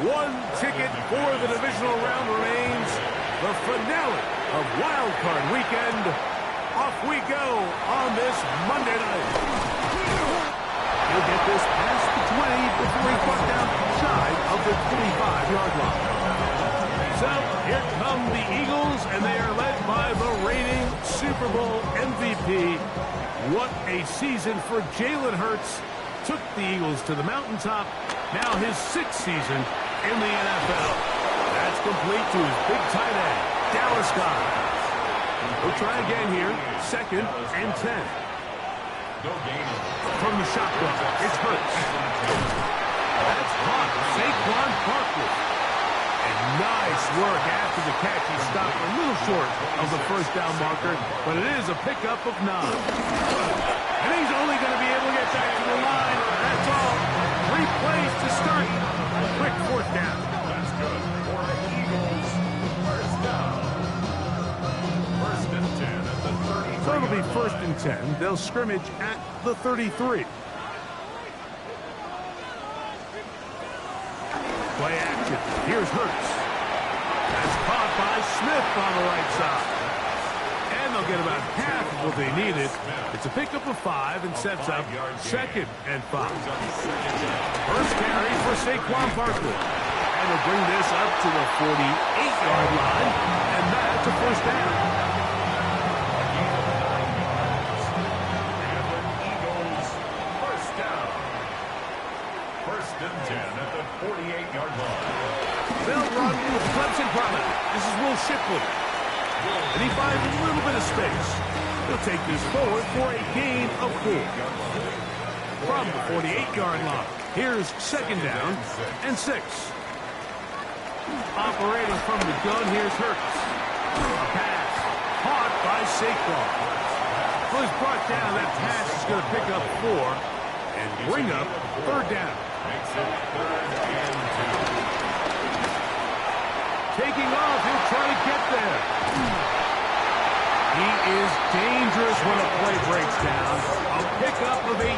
One ticket for the divisional round remains. The finale of Wildcard weekend. Off we go on this Monday night. He'll get this past the 20 before he brought down shy of the 25-yard line. So here come the Eagles, and they are led by the reigning Super Bowl MVP. What a season for Jalen Hurts. Took the Eagles to the mountaintop. Now his 6th season in the NFL. That's complete to his big tight end, Dallas Scott. We'll try again here. 2nd and 10. From the shotgun, it's Hurts. That's caught. Saquon Barkley. And nice work after the catch. He stopped a little short of the first down marker, but it is a pickup of 9. And he's only going to be able to get back to the line. That's all. 3 plays to start. Quick 4th down. That's good for the Eagles. First down. 1st and 10 at the 33. So it'll be 1st and 10. They'll scrimmage at the 33. Play action. Here's Hurts. That's caught by Smith on the right side. And they'll get about half of what they needed. It's a pickup of 5 and sets up 2nd and 5. First carry for Saquon Barkley. And they'll bring this up to the 48-yard line. And that's a 1st down. Eagles, 1st down. 1st and 10 at the 48-yard line. They'll run with Clemson Promise. This is Will Shipley. And he finds a little bit of space. He'll take this forward for a gain of 4. From the 48-yard line, here's 2nd down and 6. Operating from the gun, here's Hurts. A pass caught by Saquon. Well, he's brought down. That pass is going to pick up 4 and bring up 3rd down. Makes it 3rd and 2. Taking off, he'll try to get there. He is dangerous when a play breaks down. A pickup of 18.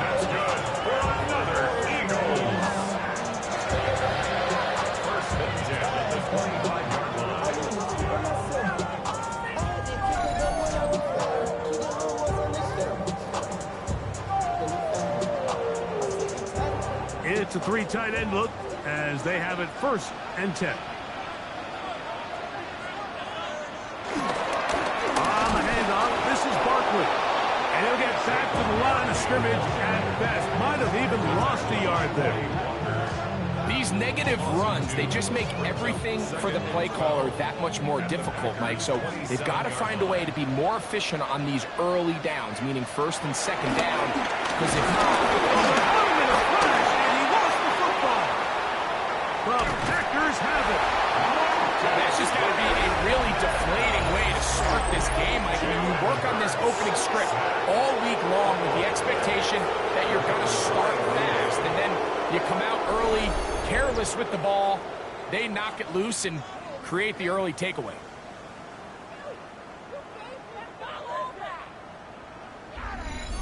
That's good for another Eagles. 1st and 10 at the 25-yard line. It's a 3 tight end look as they have it 1st and 10. On the handoff, this is Barkley. And he'll get back to the line of scrimmage at best. Might have even lost a yard there. These negative runs, they just make everything for the play caller that much more difficult, Mike. So they've got to find a way to be more efficient on these early downs, meaning 1st and 2nd down. Because if not... The Packers have it. That's just got to be a really deflating way to start this game. Like, I mean, you work on this opening script all week long with the expectation that you're going to start fast, and then you come out early, careless with the ball, they knock it loose and create the early takeaway.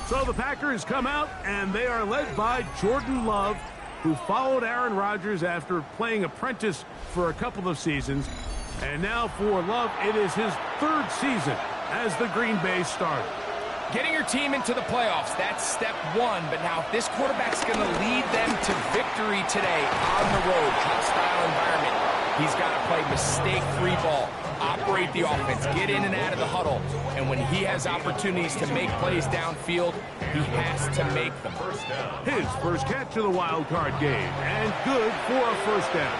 So the Packers come out, and they are led by Jordan Love, who followed Aaron Rodgers after playing apprentice for a couple of seasons. And now for Love, it is his third season as the Green Bay starter. Getting your team into the playoffs, that's step one. But now if this quarterback's going to lead them to victory today on the road, hostile environment, he's got to play mistake-free ball, operate the offense, get in and out of the huddle. And when he has opportunities to make plays downfield, he has to make them. His first catch of the wild card game, and good for a first down.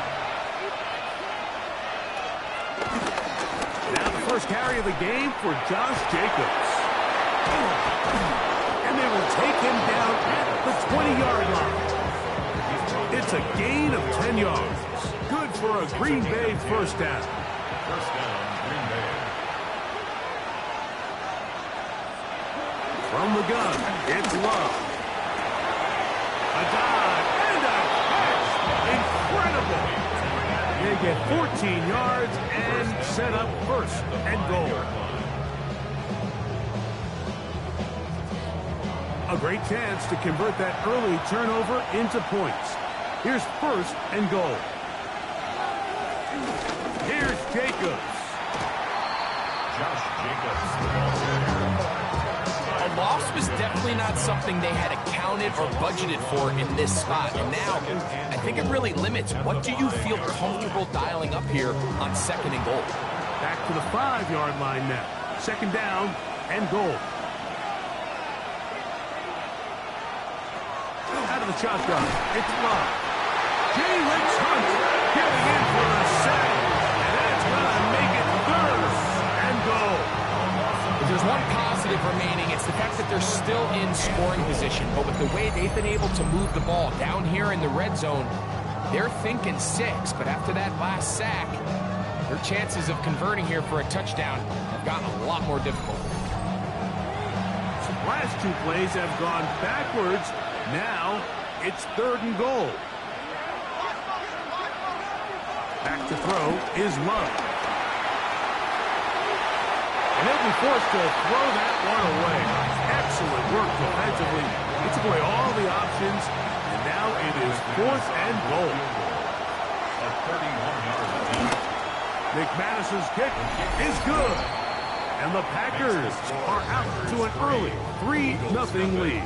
Now the first carry of the game for Josh Jacobs. And they will take him down at the 20-yard line. It's a gain of 10 yards. Good for a Green Bay first down. First down, Green Bay. From the gun, it's Love. A dive and a catch. Incredible. They get 14 yards and set up first and goal. A great chance to convert that early turnover into points. Here's first and goal. Here's Jacobs. Josh Jacobs. A loss was definitely not something they had accounted or budgeted for in this spot. And now, I think it really limits what do you feel comfortable dialing up here on second and goal. Back to the 5-yard line now. Second down and goal. Out of the shotgun, it's Love. Jalen Hunt getting in for a sack, and that's going to make it third and goal. If there's one positive remaining, it's the fact that they're still in scoring position. But with the way they've been able to move the ball down here in the red zone, they're thinking 6. But after that last sack, their chances of converting here for a touchdown have gotten a lot more difficult. Last two plays have gone backwards. Now it's third and goal. Back to throw is Love. And he'll be forced to throw that one away. Excellent work defensively. He took away all the options, and now it is fourth and goal. A 31-yard attempt. McManus's kick is good. And the Packers are out to an early 3-0 lead.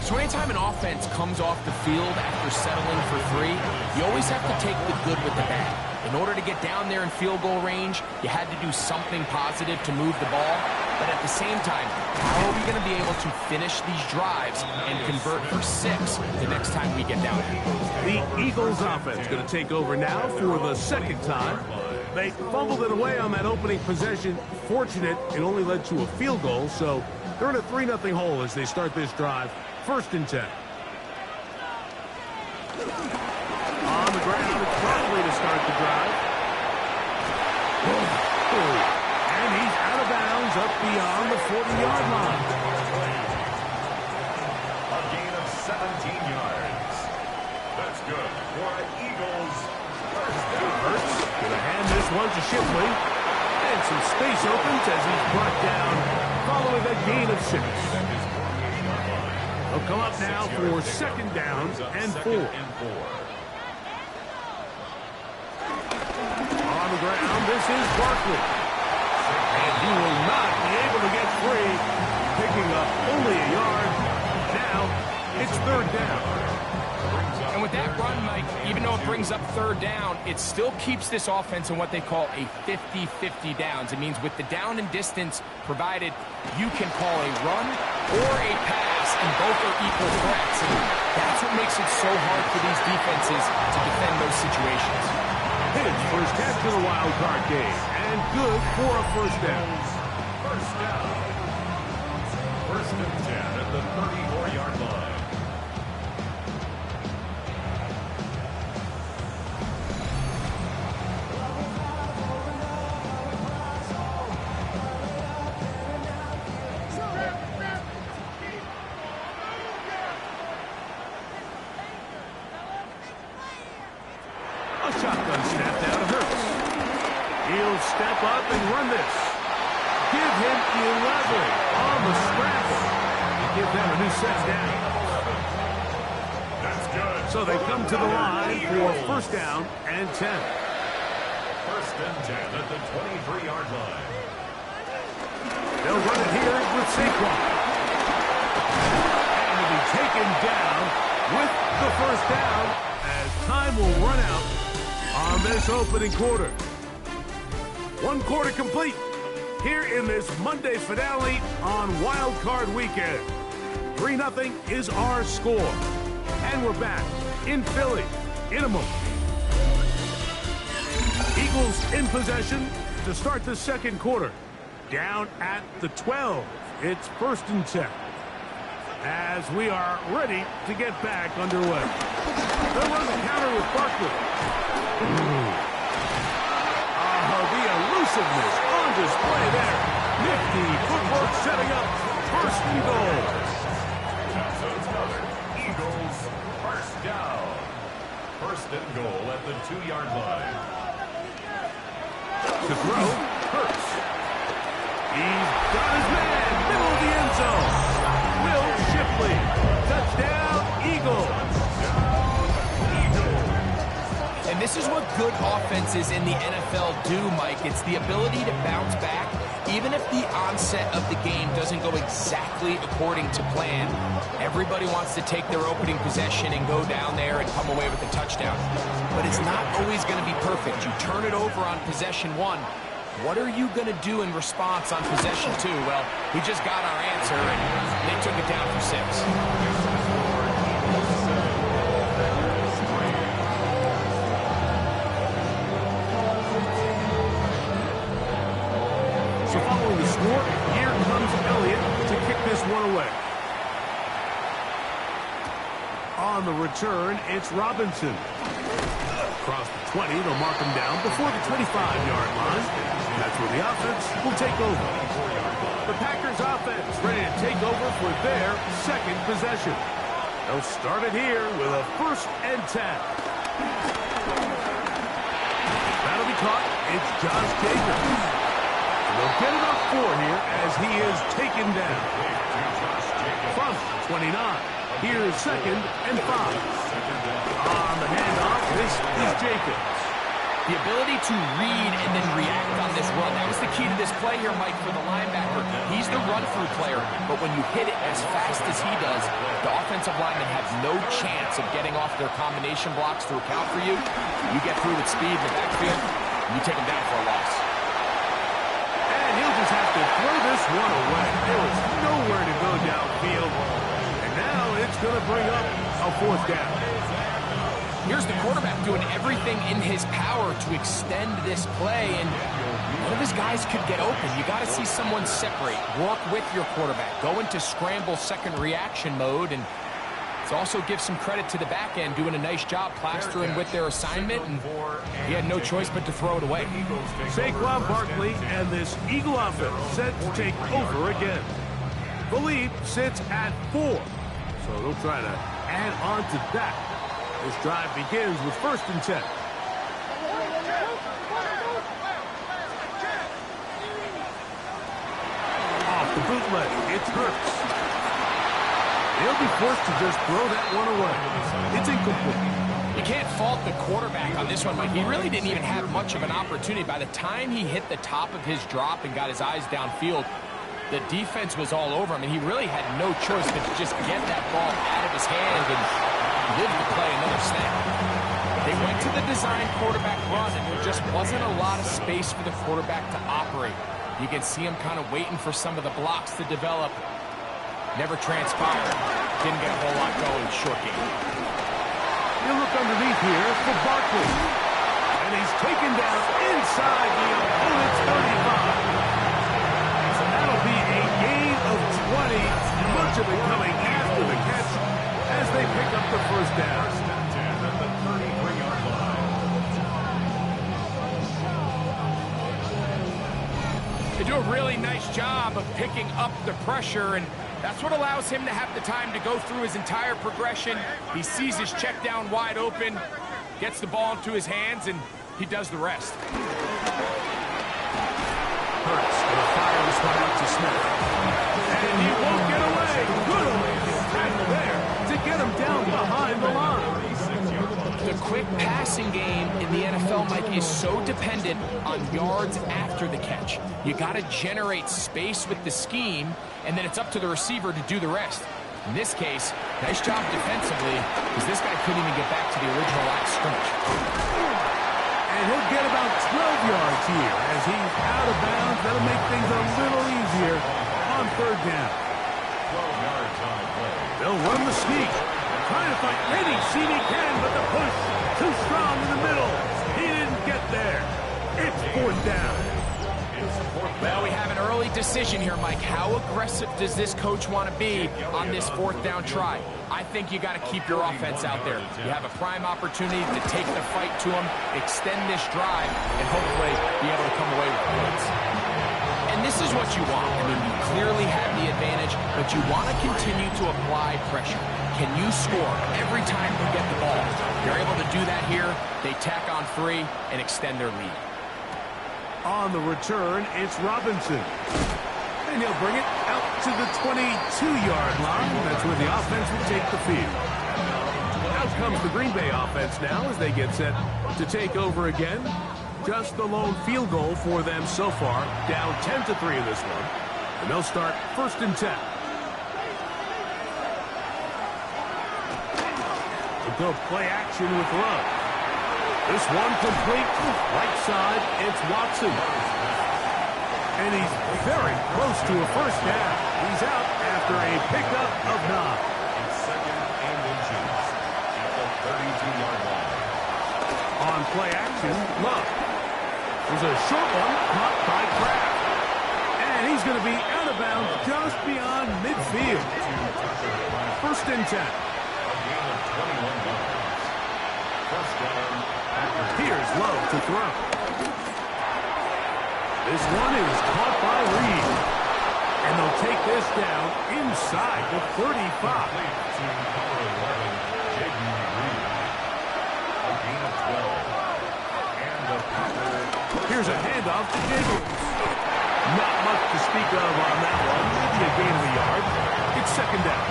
So anytime an offense comes off the field after settling for 3, you always have to take the good with the bad. In order to get down there in field goal range, you had to do something positive to move the ball. But at the same time, how are we going to be able to finish these drives and convert for 6 the next time we get down there? The Eagles offense going to take over now for the second time. They fumbled it away on that opening possession. Fortunate, it only led to a field goal, so they're in a 3-0 hole as they start this drive. First and 10. On the ground, it's probably to start the drive. And he's out of bounds up beyond the 40-yard line. A gain of 17 yards. That's good for an Eagles first down. Hurts gonna hand this one to Shipley. And some space opens as he's brought down following a gain of 6. He'll come up now for second down and 4. On the ground, this is Barkley. And he will not be able to get free, picking up only a yard. Now, it's third down. And with that run, Mike, even though it brings up third down, it still keeps this offense in what they call a 50-50 downs. It means with the down and distance provided, you can call a run or a pass, and both are equal threats. And that's what makes it so hard for these defenses to defend those situations. His first catch of the wild card game, and good for a first down. First down. First and 10 at the 34-yard line. A shotgun snap down to Hurts. He'll step up and run this. Give him 11 on the scramble. give them a new set down. That's good. So they come to the line for first down and 10. First and 10 at the 23-yard line. They'll run it here with Saquon. And will be taken down with the first down as time will run out on this opening quarter. One quarter complete here in this Monday finale on Wildcard Weekend. 3-0 is our score. And we're back in Philly in a moment. Eagles in possession to start the second quarter. Down at the 12. It's first and 10. As we are ready to get back underway. They'll run the counter with Barkley. The elusiveness on display there. Nifty footwork setting up first and goal. Jones covered. Eagles first down. First and goal at the 2-yard line. To throw, Hurts. He's got his man, middle of the end zone. Will Shipley. Touchdown, Eagles. And this is what good offenses in the NFL do, Mike. It's the ability to bounce back, even if the onset of the game doesn't go exactly according to plan. Everybody wants to take their opening possession and go down there and come away with a touchdown. But it's not always going to be perfect. You turn it over on possession 1. What are you going to do in response on possession 2? Well, we just got our answer, and they took it down for 6. So following the score, here comes Elliott to kick this one away. On the return, it's Robinson. Across the 20, they'll mark him down before the 25-yard line. That's where the offense will take over. The Packers offense ready to take over for their second possession. They'll start it here with a first and 10. That'll be caught. It's Josh Jacobs. They'll get it up 4 here as he is taken down. From 29, here's second and 5. On the handoff, this is Jacobs. The ability to read and then react on this run, that was the key to this play here, Mike, for the linebacker. He's the run-through player, but when you hit it as fast as he does, the offensive linemen have no chance of getting off their combination blocks to account for you. You get through with speed in the backfield, and you take them down for a loss. He'll just have to throw this one away. There was nowhere to go downfield. And now it's going to bring up a fourth down. Here's the quarterback doing everything in his power to extend this play, and one of his guys could get open. You got to see someone separate, work with your quarterback, go into scramble second reaction mode, and let's also give some credit to the back end doing a nice job plastering with their assignment, and he had no choice but to throw it away. Saquon Barkley and this Eagle offense set to take over again. The lead sits at 4, so they'll try to add on to that. This drive begins with first and 10. Off the bootleg, it's Hurts. He'll be forced to just throw that one away. It's incomplete. You can't fault the quarterback on this one, Mike. He really didn't even have much of an opportunity. By the time he hit the top of his drop and got his eyes downfield, the defense was all over him, and he really had no choice but to just get that ball out of his hand and live to play another snap. They went to the design quarterback run, and there just wasn't a lot of space for the quarterback to operate. You can see him kind of waiting for some of the blocks to develop. Never transpired. Didn't get a whole lot going short game. He'll look underneath here for Barkley. And he's taken down inside the opponent's 35. So that'll be a gain of 20. Much of it coming after the catch as they pick up the first down. First and 10 at the 33-yard line. They do a really nice job of picking up the pressure, and that's what allows him to have the time to go through his entire progression. He sees his check down wide open, gets the ball into his hands, and he does the rest. Hurts going to fire this one out to Smith. And he won't get away. Good quick passing game in the NFL, Mike, is so dependent on yards after the catch. You got to generate space with the scheme, and then it's up to the receiver to do the rest. In this case, nice job defensively, because this guy couldn't even get back to the original line of scrimmage. And he'll get about 12 yards here as he's out of bounds. That'll make things a little easier on third down. 12 yards on the play. They'll run the sneak. Trying to find any seam he can, but the push too strong in the middle. He didn't get there. It's fourth down. Well, we have an early decision here, Mike. How aggressive does this coach want to be on this fourth down try? I think you got to keep your offense out there. You have a prime opportunity to take the fight to him, extend this drive, and hopefully be able to come away with points. And this is what you want. I mean, you clearly have the advantage, but you want to continue to apply pressure. Can you score every time you get the ball? They're able to do that here. They tack on 3 and extend their lead. On the return, it's Robinson. And he'll bring it out to the 22-yard line. That's where the offense will take the field. Out comes the Green Bay offense now as they get set to take over again. Just the lone field goal for them so far. Down 10-3 in this one. And they'll start first and 10. They'll go play action with Love. This one complete. Right side, it's Watson. And he's very close to a first down. He's out after a pickup of 9. It's second and inches at the 32-yard line. On play action, Love. There's a short one caught by Kraft. And he's going to be out of bounds just beyond midfield. First and 10. A gain of 21 yards. First down. Here's Love to throw. This one is caught by Reed. And they'll take this down inside the 35. To number 11, J.B. Reed. A gain of 12. And the Packer. Here's a handoff to Jacobs. Not much to speak of on that one. Maybe a gain of a yard. It's second down.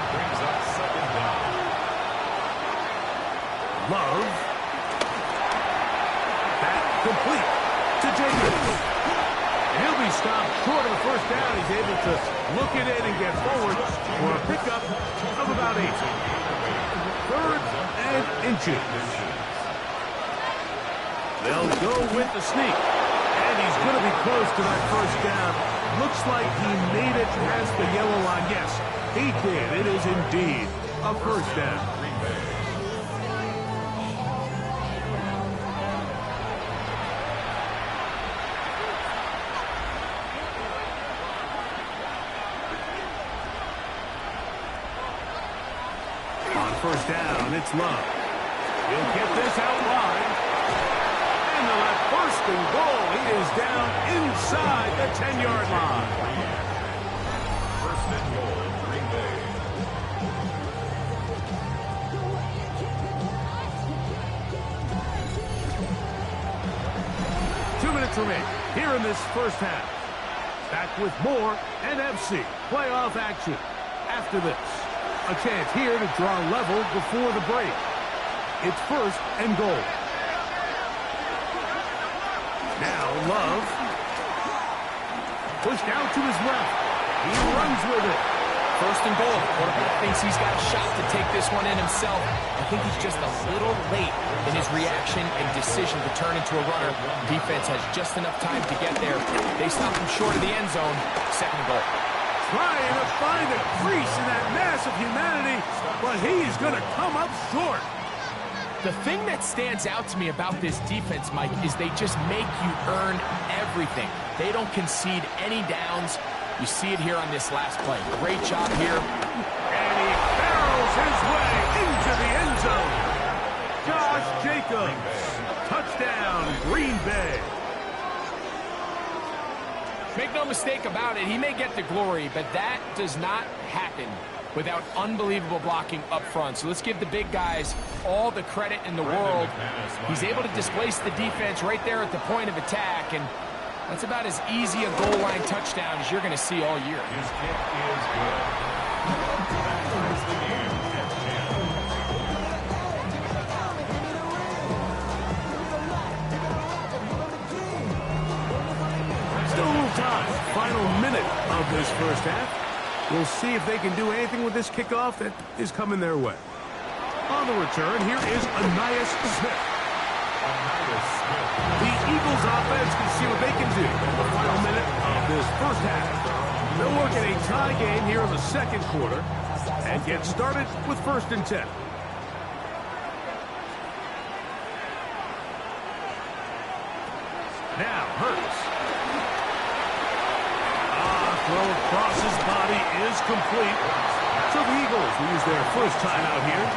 Brings up second down. Love. That complete to Jacobs. He'll be stopped short of the first down. He's able to look it in and get forward for a pickup of about 8. Third and inches. They'll go with the sneak. And he's going to be close to that first down. Looks like he made it past the yellow line. Yes, he did. It is indeed a first down. On first down, it's Love. He'll get this out wide. And they'll have first and goal. He is down inside the 10-yard line. First and goal, Green Bay. Remaining here in this first half. Back with more NFC playoff action. After this, a chance here to draw level before the break. It's first and goal. Now Love. Pushed out to his left. He runs with it. First and goal. Quarterback thinks he's got a shot to take this one in himself. I think he's just a little late in his reaction and decision to turn into a runner. Defense has just enough time to get there. They stop him short of the end zone. Second and goal. Trying to find a crease in that mass of humanity, but he's going to come up short. The thing that stands out to me about this defense, Mike, is they just make you earn everything. They don't concede any downs. You see it here on this last play. Great job here. And he barrels his way into the end zone. Josh Jacobs. Touchdown, Green Bay. Make no mistake about it, he may get the glory, but that does not happen without unbelievable blocking up front. So let's give the big guys all the credit in the world. He's able to displace the defense right there at the point of attack, and that's about as easy a goal line touchdown as you're going to see all year. His kick is good. That ties the game at 10. of this first half. We'll see if they can do anything with this kickoff that is coming their way. On the return, here is Anais Smith. The Eagles offense can see what they can do in the final minute of this first half. They'll work in a tie game here in the second quarter and get started with 1st and 10. Now, Hurts. Throw across his body is complete. So the Eagles will use their first timeout here.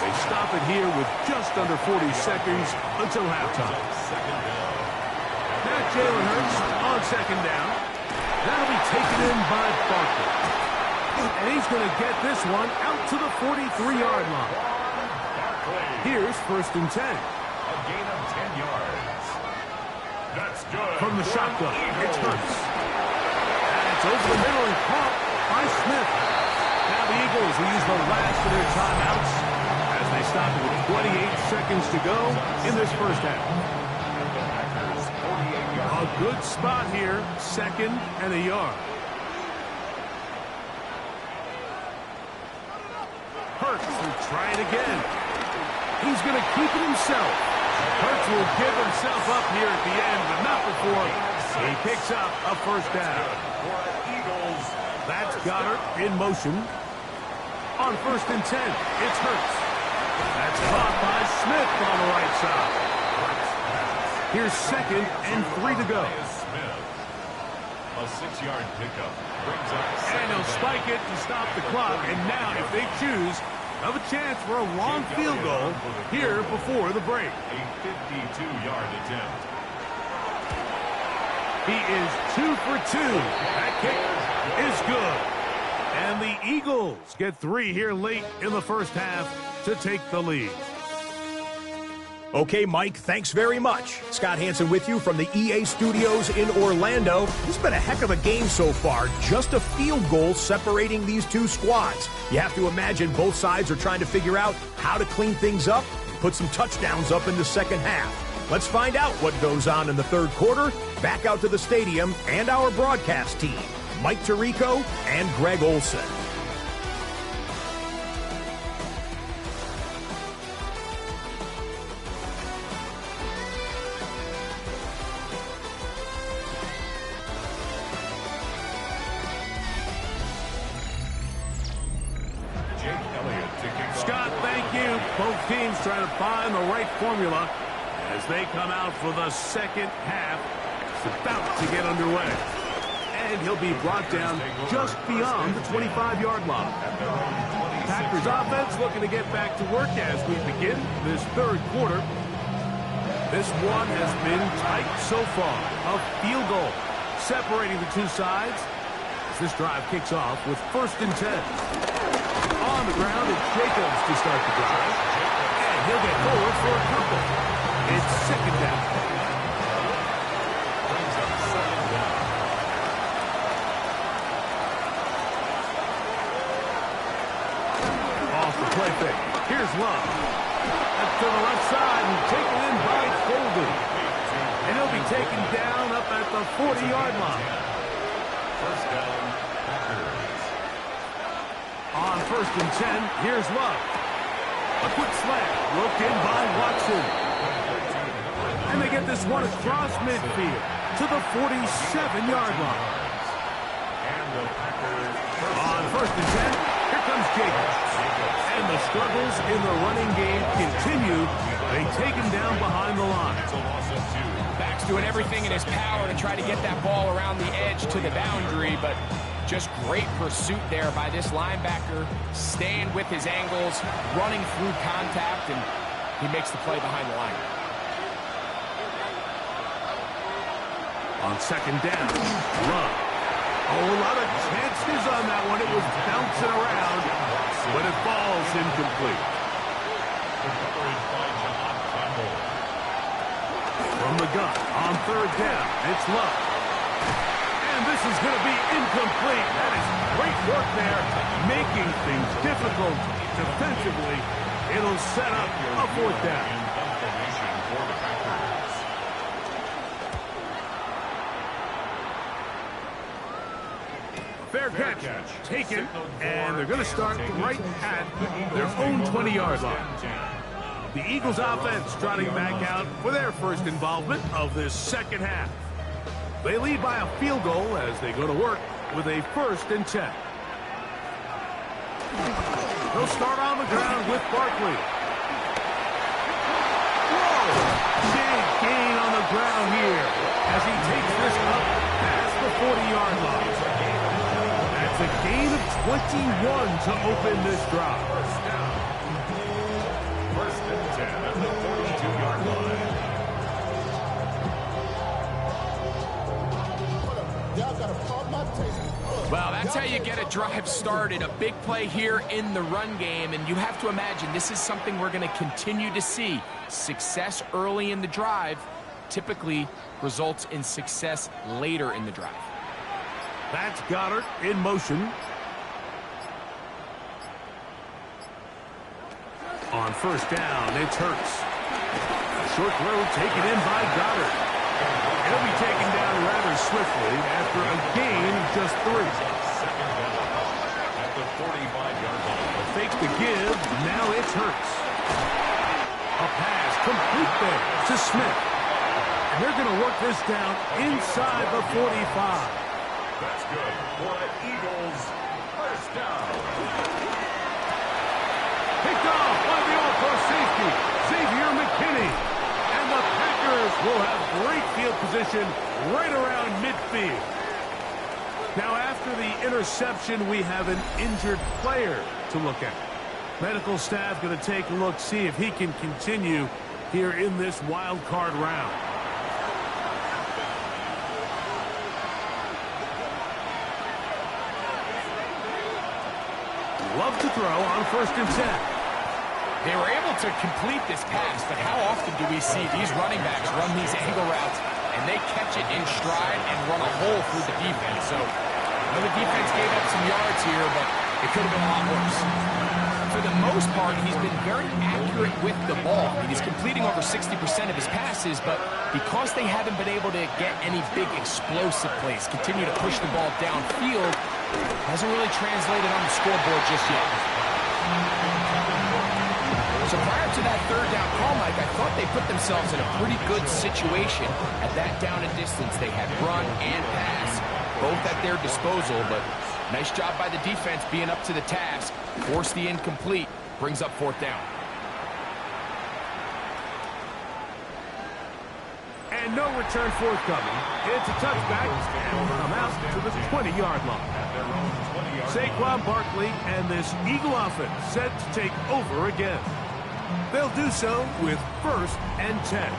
They stop it here with just under 40 seconds until halftime. Now Jalen Hurts on 2nd down. That'll be taken in by Barkley. And he's going to get this one out to the 43-yard line. Here's 1st and 10. A gain of 10 yards. That's good. From the shotgun, it's Hurts. And it's over the middle and caught by Smith. Now the Eagles will use the last of their timeouts as they stop it with 28 seconds to go in this first half. A good spot here, 2nd and a yard. Hurts will try it again. He's going to keep it himself. Hurts will give himself up here at the end, but not before he picks up a first down. That's Goddard in motion. On 1st and 10, it's Hurts. That's caught by Smith on the right side. Here's 2nd and 3 to go. A 6-yard pickup brings up. And he'll spike it to stop the clock. And now, if they choose, have a chance for a long field goal here before the break. A 52-yard attempt. He is 2 for 2. That kick is good. And the Eagles get 3 here late in the first half to take the lead. Okay, Mike, thanks very much. Scott Hansen with you from the EA Studios in Orlando. It's been a heck of a game so far. Just a field goal separating these two squads. You have to imagine both sides are trying to figure out how to clean things up and put some touchdowns up in the second half. Let's find out what goes on in the third quarter. Back out to the stadium and our broadcast team, Mike Tirico and Greg Olson. Scott, thank you. Both teams trying to find the right formula as they come out for the second half. It's about to get underway. And he'll be brought down just beyond the 25-yard line. Packers offense looking to get back to work as we begin this third quarter. This one has been tight so far. A field goal separating the two sides as this drive kicks off with 1st and 10. On the ground, it's Jacobs to start the drive. And he'll get forward for a couple. It's 2nd down. Off the play fake. Here's Love. That's to the left side and taken in by Golden. And he'll be taken down up at the 40-yard line. First down, Packers. On 1st and 10, here's Love. A quick slant, roped in by Watson. And they get this one across midfield to the 47-yard line. On 1st and 10, here comes Jacobs. And the struggles in the running game continue. They take him down behind the line. Back's doing everything in his power to try to get that ball around the edge to the boundary, but just great pursuit there by this linebacker, staying with his angles, running through contact, and he makes the play behind the line. On 2nd down, Love. Oh, a lot of chances on that one. It was bouncing around, but it falls incomplete. From the gun, on 3rd down, it's Love. And this is going to be incomplete. That is great work there, making things difficult defensively. It'll set up a 4th down. Fair catch taken, and they're going to start right at their own 20-yard line. The Eagles offense trotting back out for their first involvement of this second half. They lead by a field goal as they go to work with a 1st and 10. They'll start on the ground with Barkley. Whoa! Big gain on the ground here as he takes this up past the 40-yard line. That's a gain of 21 to open this drive. First and 10 at the 42-yard line. Well, that's how you get a drive started. A big play here in the run game, and you have to imagine this is something we're going to continue to see. Success early in the drive typically results in success later in the drive. That's Goddard in motion. On 1st down, it's Hurts. A short throw taken in by Goddard. He'll be taken down rather swiftly after a gain of just 3. Second down at the 45-yard line. Fakes the give. Now it's Hurts. A pass complete there to Smith. And they're going to work this down inside the 45. That's good for an Eagles first down. Picked off by the all-pro safety, Xavier McKinney. And the Packers will have great field position right around midfield. Now, after the interception, we have an injured player to look at. Medical staff going to take a look, see if he can continue here in this wild card round. Love to throw on 1st and 10. They were able to complete this pass, but how often do we see these running backs run these angle routes and they catch it in stride and run a hole through the defense? So, I know the defense gave up some yards here, but it could have been a lot worse. For the most part, he's been very accurate with the ball. I mean, he's completing over 60% of his passes, but because they haven't been able to get any big explosive plays, continue to push the ball downfield, hasn't really translated on the scoreboard just yet. So prior to that 3rd down call, Mike, I thought they put themselves in a pretty good situation. At that down and distance, they had run and pass, both at their disposal, but nice job by the defense being up to the task. Force the incomplete, brings up 4th down. And no return forthcoming. It's a touchback, and will come out to the 20-yard line. Saquon Barkley and this Eagle offense set to take over again. They'll do so with 1st and 10.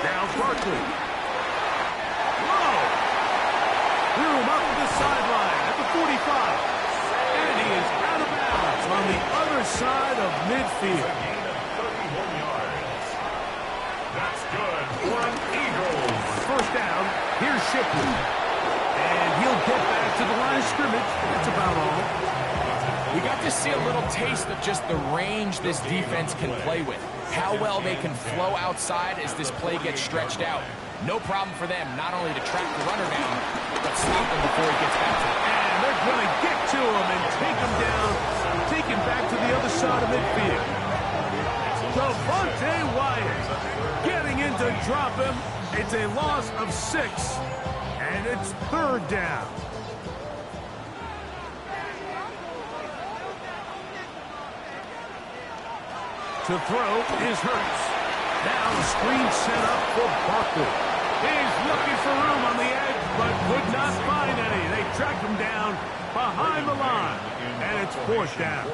Now Barkley. Whoa! Threw him up the sideline at the 45. And he is out of bounds on the other side of midfield. Gain of 31 yards. That's good for an Eagles. 1st down, here's Shipley. And he'll get back to the line of scrimmage. That's about all. We got to see a little taste of just the range this defense can play with. How well they can flow outside as this play gets stretched out. No problem for them not only to track the runner down, but stop him before he gets back to him. And they're going to get to him and take him down, take him back to the other side of midfield. Devontae Wyatt getting in to drop him. It's a loss of 6, and it's 3rd down. To throw is Hurts. Now the screen set up for Barkley. He's looking for room on the edge, but could not find any. They tracked him down behind the line, and it's 4th down.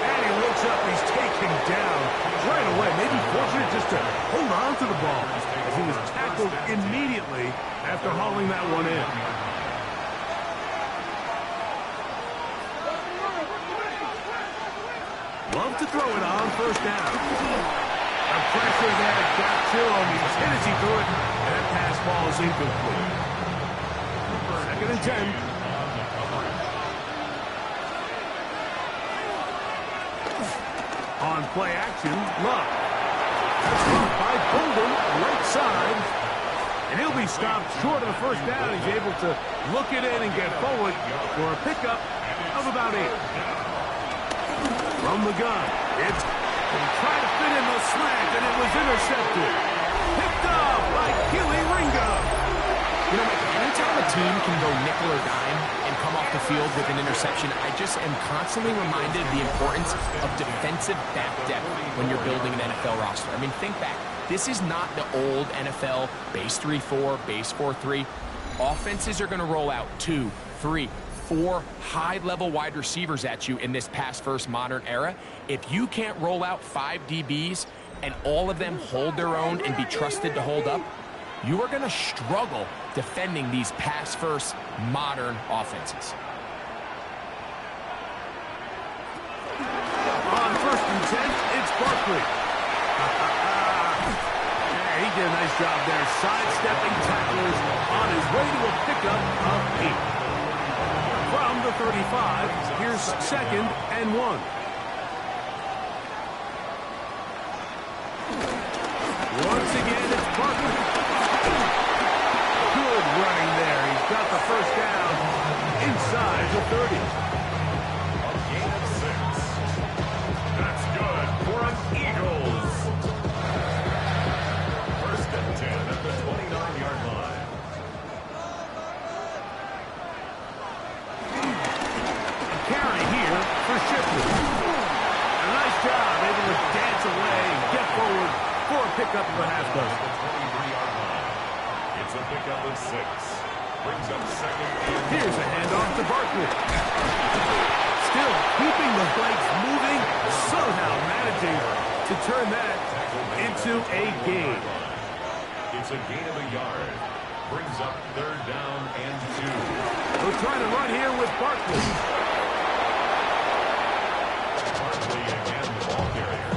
And he looks up, he's taken down right away. Maybe fortunate just to hold on to the ball as he was tackled immediately after hauling that one in. Love to throw it on 1st down. The pressure there got to him. He's hit as he threw it, and that pass falls incomplete. 2nd and 10. on play action. Love. That's caught by Bolden, right side. And he'll be stopped short of the first down. He's able to look it in and get forward for a pickup of about 8. From the gun, it's tried to fit in the slant, and it was intercepted. Picked up by Keely Ringo. You know, anytime a team can go nickel or dime and come off the field with an interception, I just am constantly reminded of the importance of defensive back depth when you're building an NFL roster. I mean, think back. This is not the old NFL base 3-4, base 4-3. Offenses are going to roll out 2, 3, 4 high-level wide receivers at you in this pass-first modern era. If you can't roll out 5 DBs and all of them hold their own and be trusted to hold up, you are going to struggle defending these pass-first modern offenses. On 1st and 10, it's Barkley. He did a nice job there, sidestepping tacklers on his way to a pickup of 8. From the 35, here's 2nd and 1. Once again, it's Barkley. Good running there. He's got the first down inside the 30. A gain of 6. That's good for an Eagles. 1st and 10 at the 29-yard line. A carry here for Shipley. A nice job, able to dance away and get forward for a pickup of a half dozen. 23-yard line. It's a pickup of 6. Brings up 2nd and Here's a handoff to Barkley. Still keeping the legs moving, somehow managing to turn that into a gain. It's a gain of a yard. Brings up 3rd down and 2. We're trying to run here with Barkley. Barkley again, the ball carrier.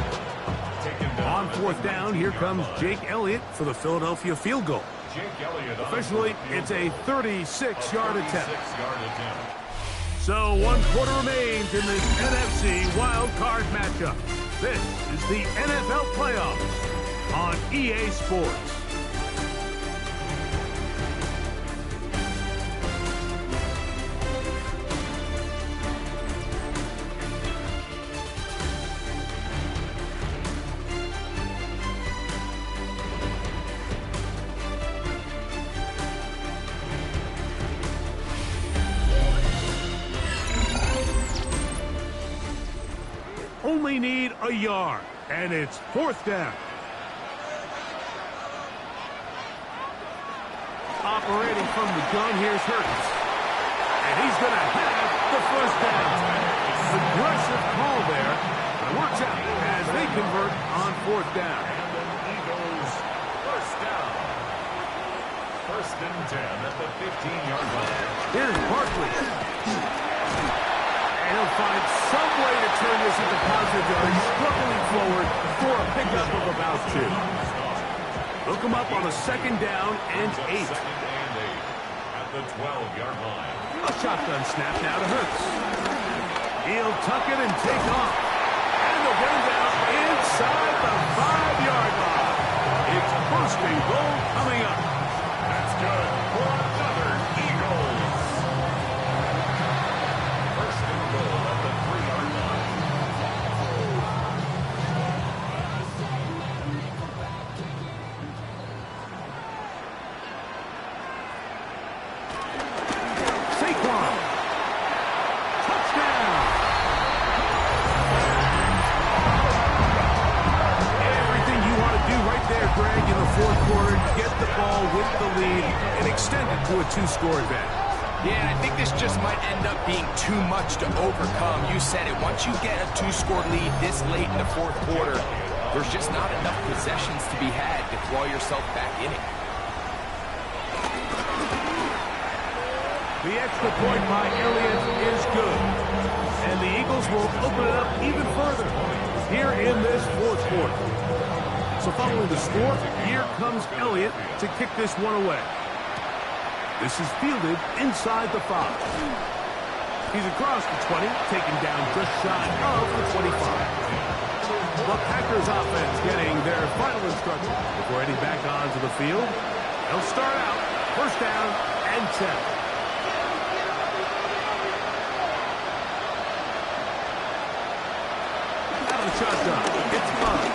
Taken down. On 4th down, here comes Jake Elliott for the Philadelphia field goal. Jake Elliott on Officially, field it's a goal. 36-yard attempt. 36-yard attempt. So 1 quarter remains in this NFC Wildcard matchup. This is the NFL playoffs on EA Sports. Only need a yard, and it's 4th down. Operating from the gun, here's Hurts. And he's going to have the first down. Aggressive call there. It works out as they convert on 4th down. And the Eagles, 1st down. 1st and 10 at the 15-yard line. Here's Barkley. And he'll find some way to turn this into positive yards, struggling forward for a pickup of about 2. They'll come up on a 2nd down and 8. 2nd and 8 at the 12-yard line. A shotgun snap now to Hurts. He'll tuck it and take off. And they'll get him down inside the 5-yard line. It's 1st and goal coming up. That's good for another Eagles. 1st and goal at the 3-yard line. Saquon. Touchdown. Everything you want to do right there, Greg, in the 4th quarter. Get the ball with the lead and extend it to a 2-score advantage. Yeah, and I think this just might end up being too much to overcome. You said it. Once you get a 2-score lead this late in the 4th quarter, there's just not enough possessions to be had to claw yourself back in it. The extra point by Elliott is good. And the Eagles will open it up even further here in this 4th quarter. So following the score, here comes Elliott to kick this one away. This is fielded inside the 5. He's across the 20, taken down just shy of the 25. the Packers offense getting their final instructions before heading back onto the field. They'll start out first down and 10. Out of the shotgun, it's Love.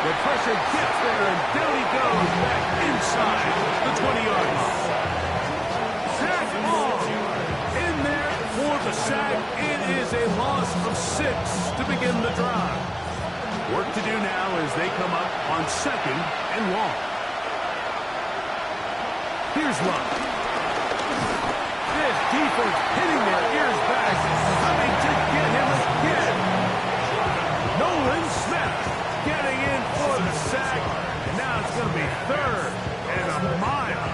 The pressure gets there, and down he goes back inside the 20-yard line. Sack on. In there for the sack. It is a loss of 6 to begin the drive. Work to do now as they come up on second and long. Here's Love. This defense hitting their ears back, coming to get him again. Nolan Smith getting in for the sack, and now it's going to be third and a mile.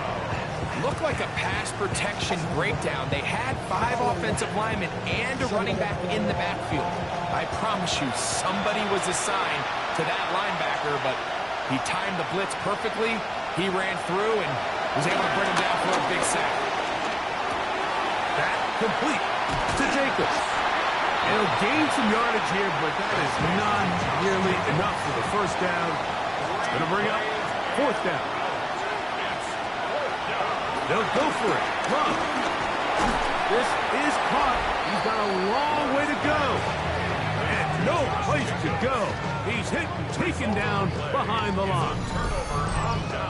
Looked like a pass protection breakdown. They had 5 offensive linemen and a running back in the backfield. I promise you, somebody was assigned to that linebacker, but he timed the blitz perfectly. He ran through and was able to bring him down for a big sack. That complete to Jacobs. He'll gain some yardage here, but that is not nearly enough for the first down. It's going to bring up fourth down. They'll go for it. Love. This is caught. He's got a long way to go. And no place to go. He's hit and taken down behind the line.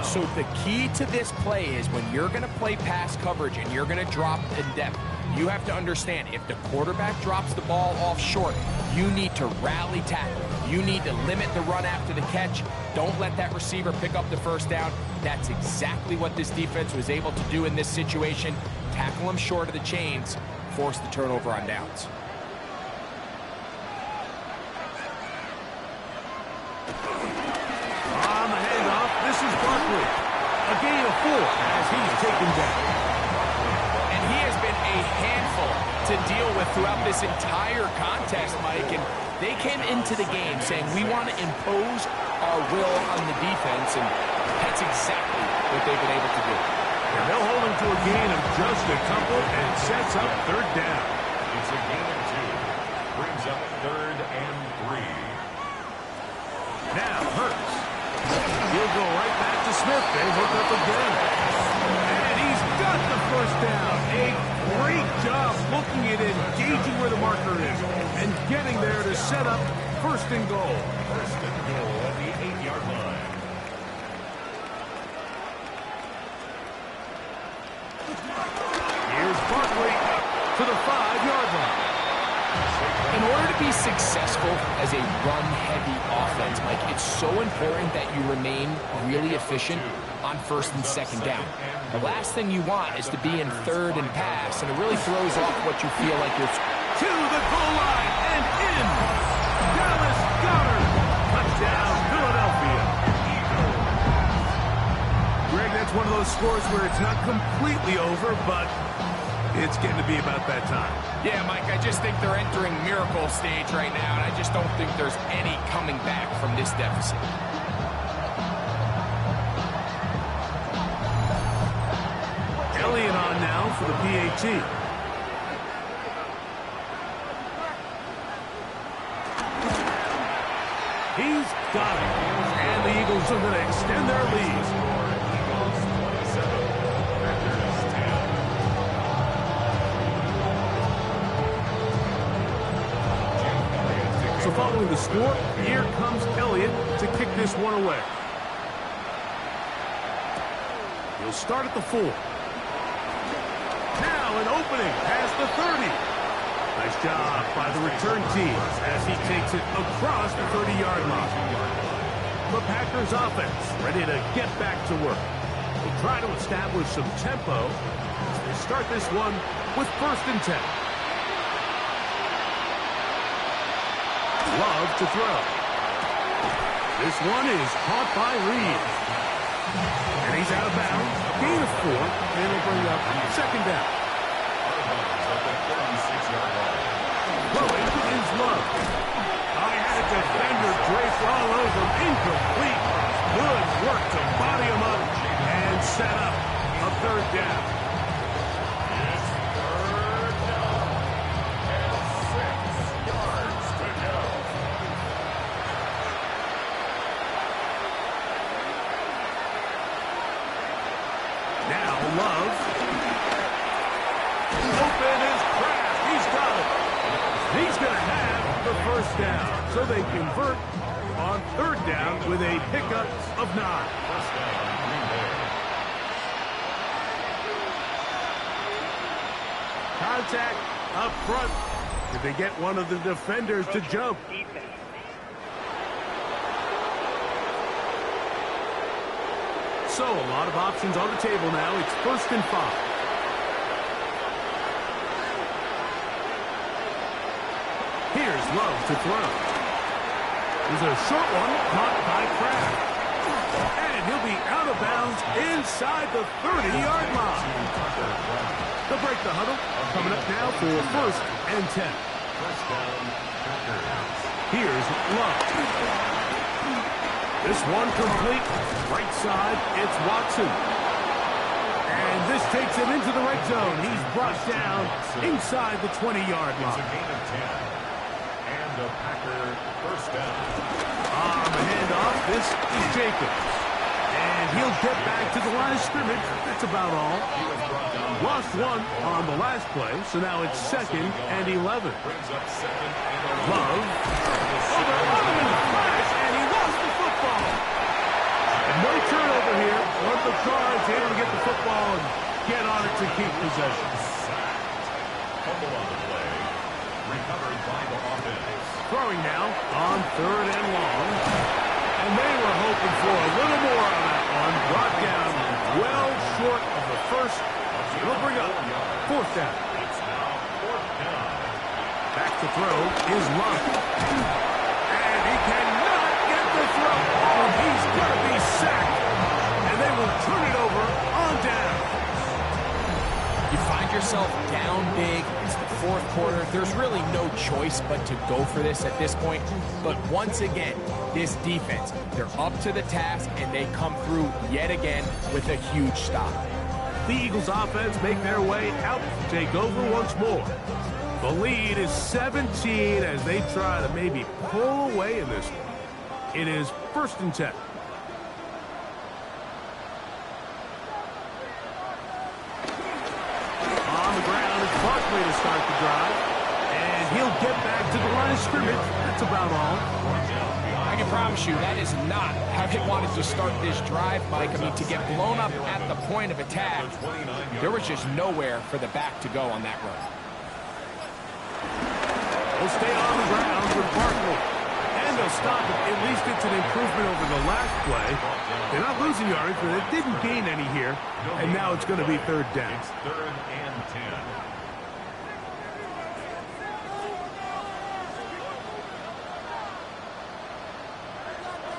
So the key to this play is when you're going to play pass coverage and you're going to drop in depth, you have to understand if the quarterback drops the ball off short, you need to rally tackle. You need to limit the run after the catch. Don't let that receiver pick up the first down. That's exactly what this defense was able to do in this situation. Tackle him short of the chains, force the turnover on downs. On the handoff, this is Barkley. A gain of 4 as he's taken down. And he has been a handful to deal with throughout this entire contest, Mike. And they came into the game saying, we want to impose our will on the defense, and that's exactly what they've been able to do. And they'll hold him to a gain of just a couple and sets up third down. It's a gain of 2. Brings up third and 3. Now, Hurts. He'll go right back to Smith. They hook up again. And he's got the first down. A great job looking at it, gauging where the marker is, and getting there to set up first and goal. First and goal at the 8-yard line. Here's Barkley to the 5-yard line. In order to be successful as a run-heavy offense, Mike, it's so important that you remain really efficient on first and second down. The last thing you want is to be in third and pass, and it really throws off what you feel like you're... To the goal line and in. Dallas Goedert. Touchdown, Philadelphia. Greg, that's one of those scores where it's not completely over, but it's getting to be about that time. Yeah, Mike, I just think they're entering miracle stage right now, and I just don't think there's any coming back from this deficit. Elliott on now for the PAT. He's got it. And the Eagles are going to extend their lead. Eagles 27. Packers 10. So following the score, here comes Elliott to kick this one away. He'll start at the 4. Now an opening past the 30. Nice job by the return team as he takes it across the 30-yard line. The Packers offense ready to get back to work. They try to establish some tempo as they start this one with first and 10. Love to throw. This one is caught by Reed. And he's out of bounds. Gain of 4. And it'll bring up second down. Throwing is Love. I had a defender drape all over him. Incomplete. Good work to body him up and set up a third down. It's third down. And 6 yards to go. first down. So they convert on third down with a pickup of 9. First down, Green Bay. Contact up front. Did they get one of the defenders to jump? So a lot of options on the table now. It's 1st and 5. Here's Love to throw. There's a short one caught by Kraft. And he'll be out of bounds inside the 30-yard line. They'll break the huddle. Coming up now for 1st and 10. First down, Packers. Here's Love. This one complete. Right side, it's Watson. And this takes him into the red zone. He's brought down inside the 20-yard It's a line. gain of 10. And a Packer first down. On the handoff, this is Jacobs. And he'll get back to the line of scrimmage. That's about all. He was brought down. Lost one on the last play, so now it's 2nd and 11. Brings up 2nd and 11. Love. Overrun him in the flash, and he lost the football. And no turnover here. One of the Cards able to get the football and get on it to keep possession. Fumble on the play. Recovered by the offense. Throwing now on 3rd and long. And they were hoping for a little more on that one. Brought down well short of the first. It'll bring up 4th down. It's now 4th down. Back to throw is Love. And he cannot get the throw. Oh, he's going to be sacked. And they will turn it over on down. You find yourself down big. It's the 4th quarter. There's really no choice but to go for this at this point. But once again, this defense, they're up to the task, and they come through yet again with a huge stop. The Eagles offense make their way out to take over once more. The lead is 17 as they try to maybe pull away in this one. It is 1st and 10. On the ground, it's Barkley to start the drive. And he'll get back to the line of scrimmage. That's about all. I can promise you that is not how they wanted to start this drive, Mike. I mean, to get blown up at the point of attack, there was just nowhere for the back to go on that run. Will stay on the ground with Barkley. And they'll stop it. At least it's an improvement over the last play. They're not losing yards, but it didn't gain any here. And now it's going to be 3rd down. It's 3rd and 10.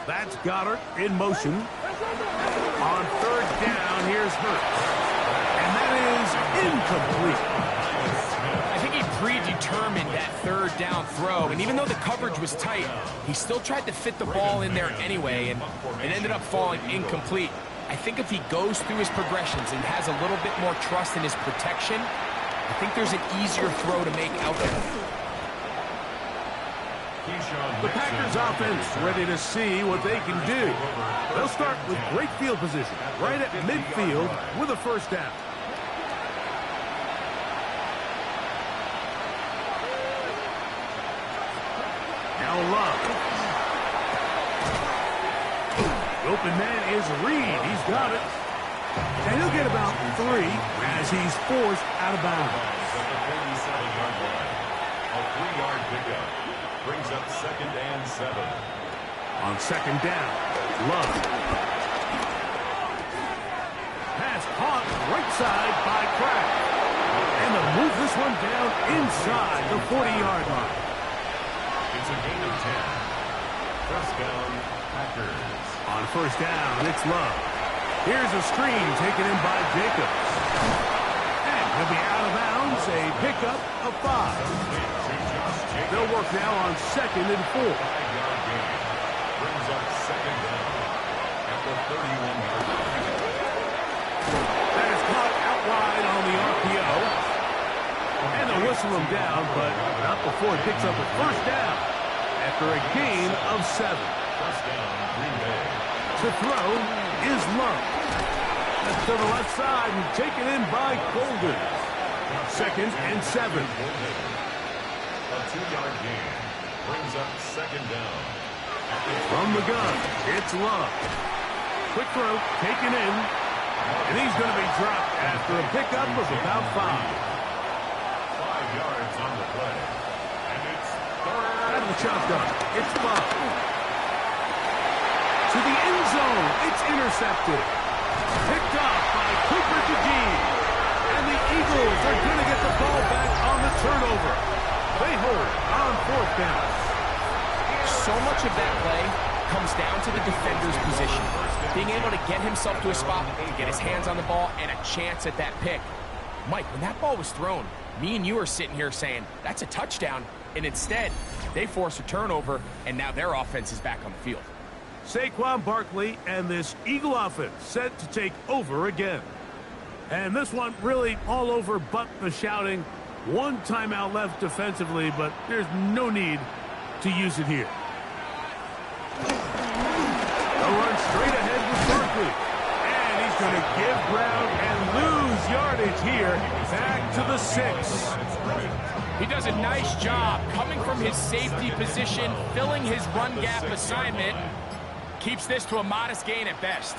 That's Goddard in motion. On 3rd down, here's Hurts. And that is incomplete. I think he predetermined that 3rd down throw, and even though the coverage was tight, he still tried to fit the ball in there anyway, and it ended up falling incomplete. I think if he goes through his progressions and has a little bit more trust in his protection, I think there's an easier throw to make out there. The Packers offense ready to see what they can do. They'll start with great field position right at midfield with a 1st down. Now Love. The open man is Reed. He's got it. And he'll get about 3 as he's forced out of bounds. At the 37-yard line. A 3-yard pickup. Brings up 2nd and 7. On 2nd down, Love. Pass caught right side by Kraft. And they'll move this one down inside the 40-yard line. It's a gain of 10. First down, Packers. On 1st down, it's Love. Here's a screen taken in by Jacobs. And he'll be out of bounds, a pickup of 5. They'll work now on 2nd and 4. 5-yard gain. Brings up 2nd down at the 31-yard line. That is caught out wide on the RPO. And they'll whistle him down, but not before he picks up a 1st down after a gain of 7. First down, Green Bay. To throw is Love. That's to the left side and taken in by Golden. 2nd and 7. A 2-yard gain. brings up second down. From the gun, it's Love. Quick throw, taken in. And he's going to be dropped after a pickup of about 5. 5 yards on the play. And it's third. Out of the shotgun, it's Love. To the end zone, it's intercepted. Picked off by Cooper DeJean. And the Eagles are going to get the ball back on the turnover. They hold on 4th down. So much of that play comes down to the defender's position. Being able to get himself to a spot, to get his hands on the ball, and a chance at that pick. Mike, when that ball was thrown, me and you are sitting here saying, that's a touchdown. And instead, they force a turnover, and now their offense is back on the field. Saquon Barkley and this Eagle offense set to take over again. And this one really all over but the shouting. 1 timeout left defensively, but there's no need to use it here. They'll run straight ahead with Barkley. And he's going to give ground and lose yardage here. Back to the 6. He does a nice job coming from his safety position, filling his run gap assignment. Keeps this to a modest gain at best.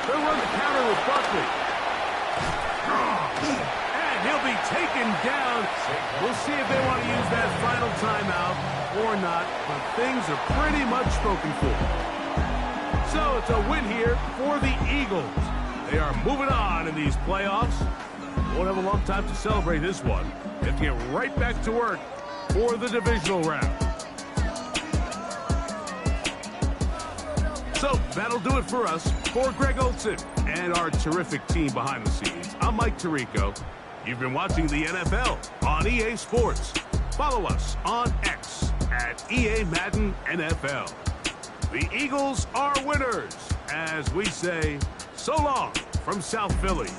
They'll run the counter with Barkley. And he'll be taken down. We'll see if they want to use that final timeout or not, but things are pretty much spoken for. So it's a win here for the Eagles. They are moving on in these playoffs. Won't have a long time to celebrate this one. They have to get right back to work for the divisional round. So that'll do it for us. For Greg Olson and our terrific team behind the scenes, I'm Mike Tirico. You've been watching the NFL on EA Sports. Follow us on X at EA Madden NFL. The Eagles are winners, as we say so long from South Philly.